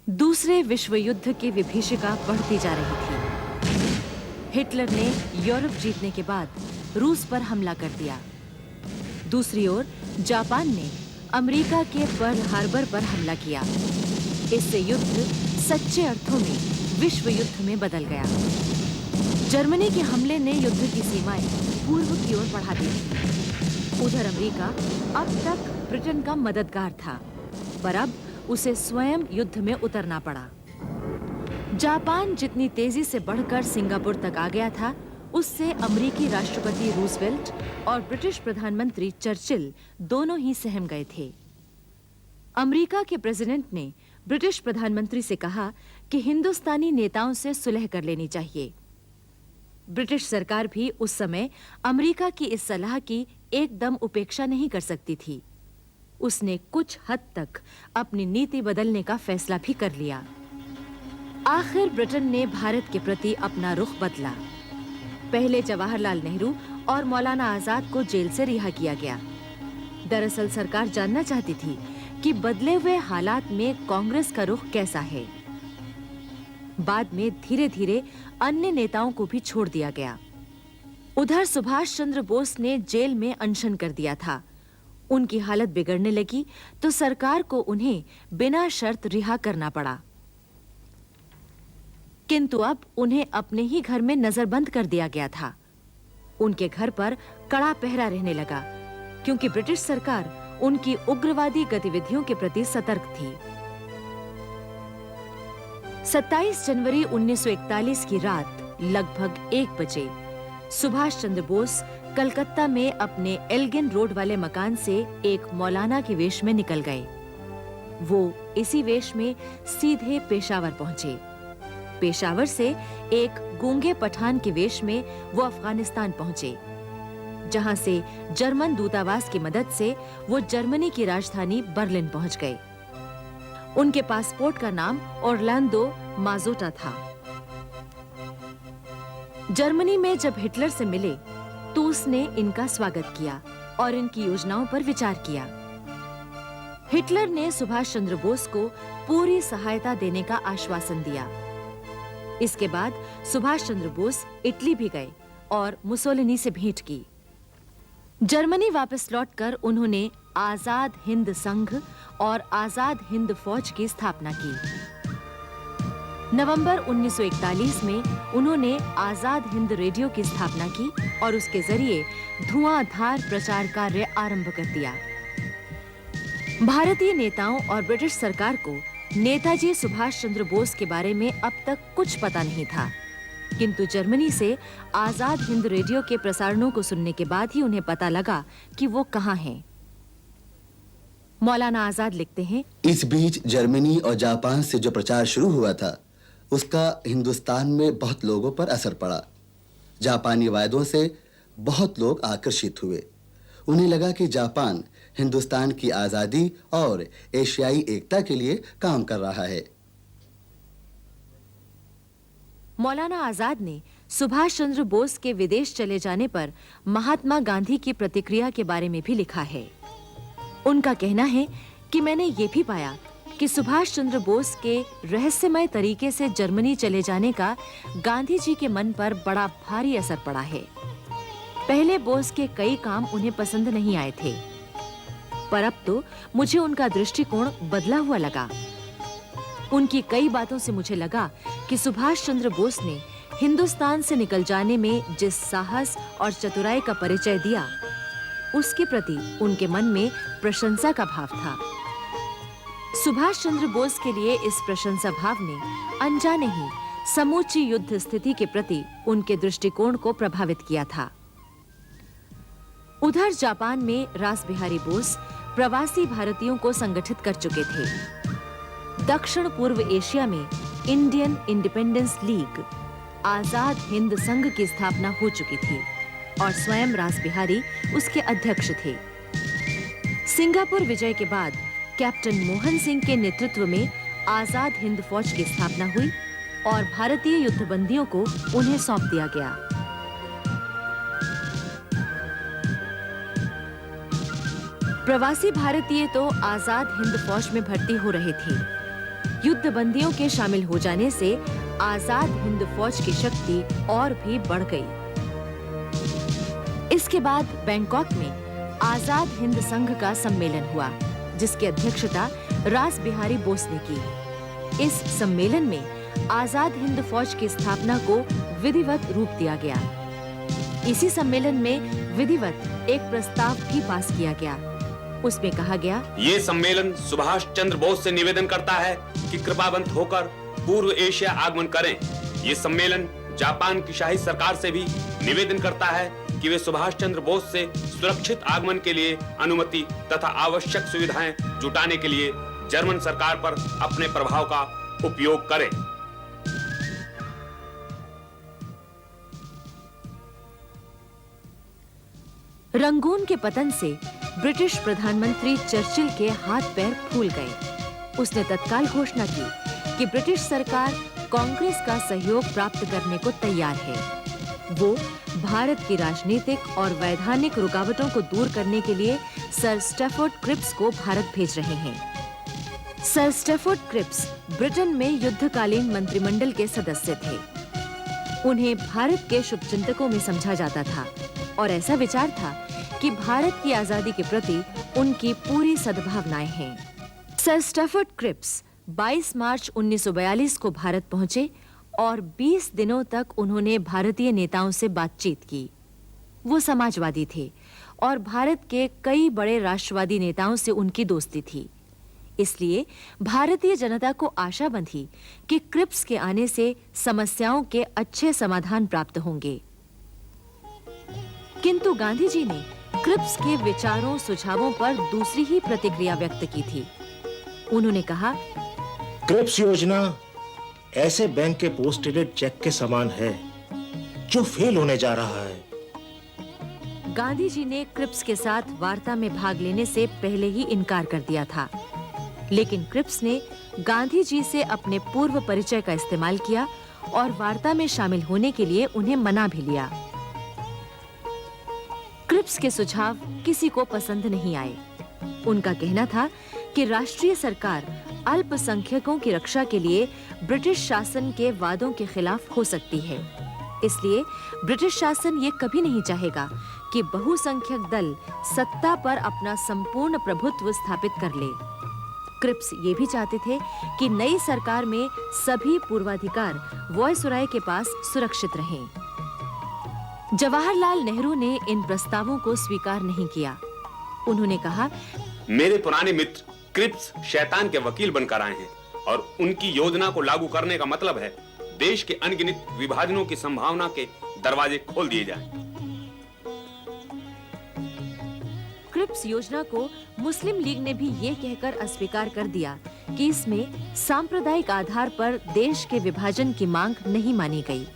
दूसरे विश्व युद्ध की विभीषिका बढ़ती जा रही थी। हिटलर ने यूरोप जीतने के बाद रूस पर हमला कर दिया। दूसरी ओर जापान ने अमेरिका के पर्ल हार्बर पर हमला किया। इससे युद्ध सच्चे अर्थों में विश्व युद्ध में बदल गया। जर्मनी के हमले ने युद्ध की सीमाएं पूर्व की ओर बढ़ा दी थी। उधर अमेरिका अब तक ब्रिटेन का मददगार था, पर अब उसे स्वयं युद्ध में उतरना पड़ा। जापान जितनी तेजी से बढ़कर सिंगापुर तक आ गया था, उससे अमेरिकी राष्ट्रपति रूजवेल्ट और ब्रिटिश प्रधानमंत्री चर्चिल दोनों ही सहम गए थे। अमेरिका के प्रेसिडेंट ने ब्रिटिश प्रधानमंत्री से कहा कि हिंदुस्तानी नेताओं से सुलह कर लेनी चाहिए। ब्रिटिश सरकार भी उस समय अमेरिका की इस सलाह की एकदम उपेक्षा नहीं कर सकती थी। उसने कुछ हद तक अपनी नीति बदलने का फैसला भी कर लिया। आखिर ब्रिटेन ने भारत के प्रति अपना रुख बदला। पहले जवाहरलाल नेहरू और मौलाना आजाद को जेल से रिहा किया गया। दरअसल सरकार जानना चाहती थी कि बदले हुए हालात में कांग्रेस का रुख कैसा है। बाद में धीरे-धीरे अन्य नेताओं को भी छोड़ दिया गया। उधर सुभाष चंद्र बोस ने जेल में अनशन कर दिया था। उनकी हालत बिगड़ने लगी तो सरकार को उन्हें बिना शर्त रिहा करना पड़ा। किंतु अब उन्हें अपने ही घर में नजरबंद कर दिया गया था। उनके घर पर कड़ा पहरा रहने लगा, क्योंकि ब्रिटिश सरकार उनकी उग्रवादी गतिविधियों के प्रति सतर्क थी। 27 जनवरी 1941 की रात लगभग 1 बजे सुभाष चंद्र बोस कलकत्ता में अपने एल्गिन रोड वाले मकान से एक मौलाना के वेश में निकल गए। वो इसी वेश में सीधे पेशावर पहुंचे। पेशावर से एक गूंगे पठान के वेश में वो अफगानिस्तान पहुंचे, जहां से जर्मन दूतावास की मदद से वो जर्मनी की राजधानी बर्लिन पहुंच गए। उनके पासपोर्ट का नाम ऑरलैंडो माजोटा था। जर्मनी में जब हिटलर से मिले तो उसने इनका स्वागत किया और इनकी योजनाओं पर विचार किया। हिटलर ने सुभाष चंद्र बोस को पूरी सहायता देने का आश्वासन दिया। इसके बाद सुभाष चंद्र बोस इटली भी गए और मुसोलिनी से भेंट की। जर्मनी वापस लौटकर उन्होंने आजाद हिंद संघ और आजाद हिंद फौज की स्थापना की। नवंबर 1941 में उन्होंने आजाद हिंद रेडियो की स्थापना की और उसके जरिए धुआंधार प्रचार कार्य आरंभ कर दिया। भारतीय नेताओं और ब्रिटिश सरकार को नेताजी सुभाष चंद्र बोस के बारे में अब तक कुछ पता नहीं था, किंतु जर्मनी से आजाद हिंद रेडियो के प्रसारणों को सुनने के बाद ही उन्हें पता लगा कि वो कहां हैं। मौलाना आजाद लिखते हैं, इस बीच जर्मनी और जापान से जो प्रचार शुरू हुआ था, उसका हिंदुस्तान में बहुत लोगों पर असर पड़ा। जापानी वायदों से बहुत लोग आकर्षित हुए। उन्हें लगा कि जापान हिंदुस्तान की आजादी और एशियाई एकता के लिए काम कर रहा है। मौलाना आजाद ने सुभाष चंद्र बोस के विदेश चले जाने पर महात्मा गांधी की प्रतिक्रिया के बारे में भी लिखा है। उनका कहना है कि मैंने ये भी पाया कि सुभाष चंद्र बोस के रहस्यमय तरीके से जर्मनी चले जाने का गांधी जी के मन पर बड़ा भारी असर पड़ा है। पहले बोस के कई काम उन्हें पसंद नहीं आए थे, पर अब तो मुझे उनका दृष्टिकोण बदला हुआ लगा। उनकी कई बातों से मुझे लगा कि सुभाष चंद्र बोस ने हिंदुस्तान से निकल जाने में जिस साहस और चतुराई का परिचय दिया, उसके प्रति उनके मन में प्रशंसा का भाव था। सुभाष चंद्र बोस के लिए इस प्रशंसा भाव ने अनजाने ही समूची युद्ध स्थिति के प्रति उनके दृष्टिकोण को प्रभावित किया था। उधर जापान में रास बिहारी बोस प्रवासी भारतीयों को संगठित कर चुके थे। दक्षिण पूर्व एशिया में Indian independence league, Azad Hind संघ की स्थापना हो चुकी थी और स्वयं रास बिहारी उसके अध्यक्ष थे। सिंगापुर विजय के बाद कैप्टन मोहन सिंह के नेतृत्व में आजाद हिंद फौज की स्थापना हुई और भारतीय युद्धबंदियों को उन्हें सौंप दिया गया। प्रवासी भारतीय तो आजाद हिंद फौज में भर्ती हो रहे थे। युद्ध बंदियों के शामिल हो जाने से आजाद हिंद फौज की शक्ति और भी बढ़ गई। इसके बाद बैंकॉक में आजाद हिंद संघ का सम्मेलन हुआ, जिसकी अध्यक्षता रास बिहारी बोस ने की। इस सम्मेलन में आजाद हिंद फौज की स्थापना को विधिवत रूप दिया गया। इसी सम्मेलन में विधिवत एक प्रस्ताव भी पास किया गया। उसमें कहा गया, ये सम्मेलन सुभाष चंद्र बोस से निवेदन करता है कि कृपावंत होकर पूर्व एशिया आगमन करें। ये सम्मेलन जापान की शाही सरकार से भी निवेदन करता है कि वे सुभाष चंद्र बोस से सुरक्षित आगमन के लिए अनुमति तथा आवश्यक सुविधाएं जुटाने के लिए जर्मन सरकार पर अपने प्रभाव का उपयोग करें। रंगून के पतन से ब्रिटिश प्रधानमंत्री चर्चिल के हाथ पैर फूल गए। उसने तत्काल घोषणा की कि ब्रिटिश सरकार कांग्रेस का सहयोग प्राप्त करने को तैयार है। वो भारत की राजनीतिक और वैधानिक रुकावटों को दूर करने के लिए सर स्टैफोर्ड क्रिप्स को भारत भेज रहे हैं। सर स्टैफोर्ड क्रिप्स ब्रिटेन में युद्धकालीन मंत्रिमंडल के सदस्य थे। उन्हें भारत के शुभचिंतकों में समझा जाता था और ऐसा विचार था कि भारत की आजादी के प्रति उनकी पूरी सद्भावनाएं हैं। सर स्टैफोर्ड क्रिप्स 22 मार्च 1942 को भारत पहुंचे और 20 दिनों तक उन्होंने भारतीय नेताओं से बातचीत की। वो समाजवादी थे और भारत के कई बड़े राष्ट्रवादी नेताओं से उनकी दोस्ती थी। इसलिए भारतीय जनता को आशा बंधी कि क्रिप्स के आने से समस्याओं के अच्छे समाधान प्राप्त होंगे। किंतु गांधी जी ने क्रिप्स के विचारों सुझावों पर दूसरी ही प्रतिक्रिया व्यक्त की थी। उन्होंने कहा, क्रिप्स योजना ऐसे बैंक के पोस्टेड चेक के समान है जो फेल होने जा रहा है। गांधी जी ने क्रिप्स के साथ वार्ता में भाग लेने से पहले ही इनकार कर दिया था, लेकिन क्रिप्स ने गांधी जी से अपने पूर्व परिचय का इस्तेमाल किया और वार्ता में शामिल होने के लिए उन्हें मना भी लिया। क्रिप्स के सुझाव किसी को पसंद नहीं आए। उनका कहना था कि राष्ट्रीय सरकार अल्पसंख्यकों की रक्षा के लिए ब्रिटिश शासन के वादों के खिलाफ हो सकती है। इसलिए ब्रिटिश शासन ये कभी नहीं चाहेगा कि बहुसंख्यक दल सत्ता पर अपना संपूर्ण प्रभुत्व स्थापित कर ले। क्रिप्स ये भी चाहते थे कि नई सरकार में सभी पूर्वाधिकार वायसराय के पास सुरक्षित रहें। जवाहरलाल नेहरू ने इन प्रस्तावों को स्वीकार नहीं किया। उन्होंने कहा, मेरे पुराने मित्र क्रिप्स शैतान के वकील बनकर आए हैं और उनकी योजना को लागू करने का मतलब है देश के अनगिनत विभाजनों की संभावना के दरवाजे खोल दिए जाएं। क्रिप्स योजना को मुस्लिम लीग ने भी ये कहकर अस्वीकार कर दिया कि इसमें सांप्रदायिक आधार पर देश के विभाजन की मांग नहीं मानी गई।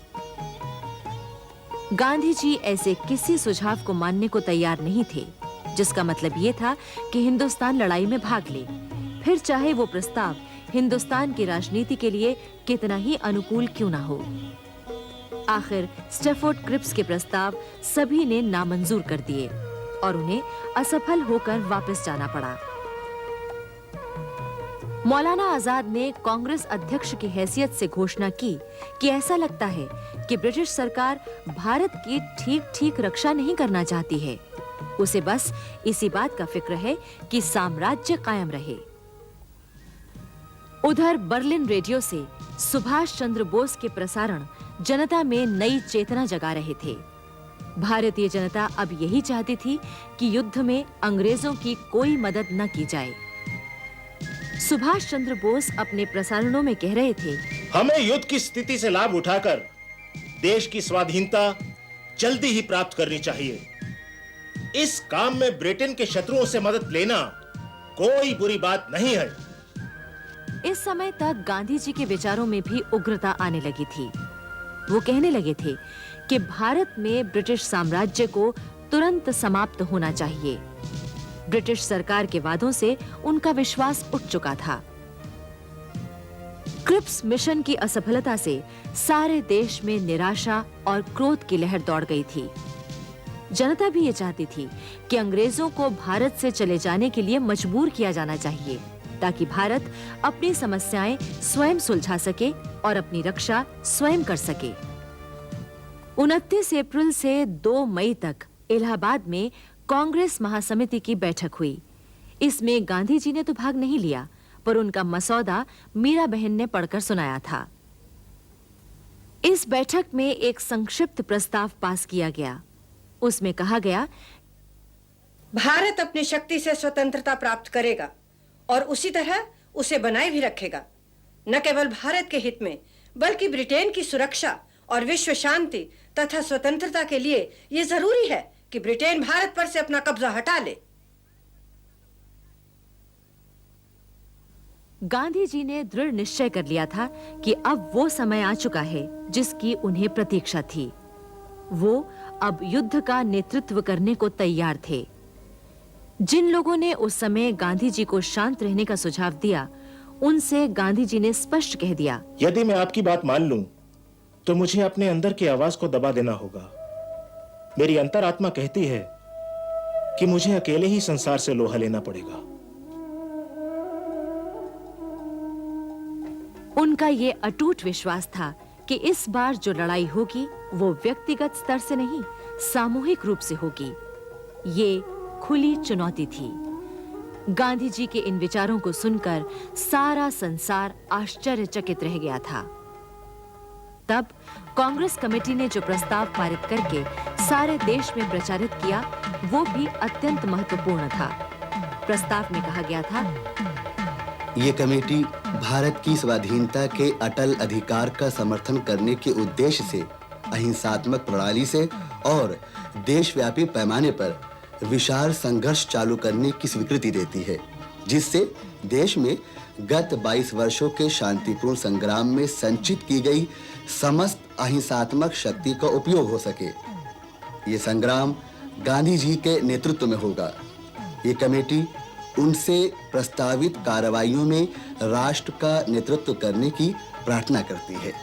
गांधी जी ऐसे किसी सुझाव को मानने को तैयार नहीं थे, जिसका मतलब ये था कि हिंदुस्तान लड़ाई में भाग ले, फिर चाहे वो प्रस्ताव हिंदुस्तान की राजनीति के लिए कितना ही अनुकूल क्यों ना हो। आखिर स्टैफोर्ड क्रिप्स के प्रस्ताव सभी ने नामंजूर कर दिए और उन्हें असफल होकर वापस जाना पड़ा। मौलाना आजाद ने कांग्रेस अध्यक्ष की हैसियत से घोषणा की कि ऐसा लगता है कि ब्रिटिश सरकार भारत की ठीक-ठीक रक्षा नहीं करना चाहती है। उसे बस इसी बात का फिक्र है कि साम्राज्य कायम रहे। उधर बर्लिन रेडियो से सुभाष चंद्र बोस के प्रसारण जनता में नई चेतना जगा रहे थे। भारतीय जनता अब यही चाहती थी कि युद्ध में अंग्रेजों की कोई मदद न की जाए। सुभाष चंद्र बोस अपने प्रसारणों में कह रहे थे, हमें युद्ध की स्थिति से लाभ उठाकर देश की स्वाधीनता जल्दी ही प्राप्त करनी चाहिए। इस काम में ब्रिटेन के शत्रुओं से मदद लेना कोई बुरी बात नहीं है। इस समय तक गांधी जी के विचारों में भी उग्रता आने लगी थी। वो कहने लगे थे कि भारत में ब्रिटिश साम्राज्य को तुरंत समाप्त होना चाहिए। ब्रिटिश सरकार के वादों से उनका विश्वास उठ चुका था। क्रिप्स मिशन की असफलता से सारे देश में निराशा और क्रोध की लहर दौड़ गई थी। जनता भी ये चाहती थी कि अंग्रेजों को भारत से चले जाने के लिए मजबूर किया जाना चाहिए। ताकि भारत अपनी समस्याएं स्वयं सुलझा सके और अपनी रक्षा स्वयं कर सके। 29 अप्रैल से 2 मई तक इलाहाबाद में कांग्रेस महासमिति की बैठक हुई। इसमें गांधी जी ने तो भाग नहीं लिया, पर उनका मसौदा मीरा बहन ने पढ़कर सुनाया था। इस बैठक में एक संक्षिप्त प्रस्ताव पास किया गया। उसमें कहा गया, भारत अपनी शक्ति से स्वतंत्रता प्राप्त करेगा और उसी तरह उसे बनाए भी रखेगा। न केवल भारत के हित में, बल्कि ब्रिटेन की सुरक्षा और विश्व शांति तथा स्वतंत्रता के लिए यह जरूरी है कि ब्रिटेन भारत पर से अपना कब्जा हटा ले। गांधी जी ने दृढ़ निश्चय कर लिया था कि अब वो समय आ चुका है जिसकी उन्हें प्रतीक्षा थी। वो अब युद्ध का नेतृत्व करने को तैयार थे। जिन लोगों ने उस समय गांधी जी को शांत रहने का सुझाव दिया, उनसे गांधी जी ने स्पष्ट कह दिया, यदि मैं आपकी बात मान लूं, तो मुझे अपने अंदर की आवाज को दबा देना होगा। मेरी अंतरात्मा कहती है कि मुझे अकेले ही संसार से लोहा लेना पड़ेगा। उनका ये अटूट विश्वास था कि इस बार जो लड़ाई होगी वो व्यक्तिगत स्तर से नहीं, सामूहिक रूप से होगी। ये खुली चुनौती थी। गांधी जी के इन विचारों को सुनकर सारा संसार आश्चर्यचकित रह गया था। तब कांग्रेस कमेटी ने जो प्रस्ताव पारित करके सारे देश में प्रचारित किया, वो भी अत्यंत महत्वपूर्ण था। प्रस्ताव में कहा गया था, ये कमेटी भारत की स्वाधीनता के अटल अधिकार का समर्थन करने के उद्देश्य से अहिंसात्मक प्रणाली से और देशव्यापी पैमाने पर विशाल संघर्ष चालू करने की स्वीकृति देती है, जिससे देश में गत 22 वर्षों के शांतिपूर्ण संग्राम में संचित की गई समस्त अहिंसात्मक शक्ति का उपयोग हो सके। ये संग्राम गांधी जी के नेतृत्व में होगा। ये कमेटी उनसे प्रस्तावित कार्रवाइयों में राष्ट्र का नेतृत्व करने की प्रार्थना करती है।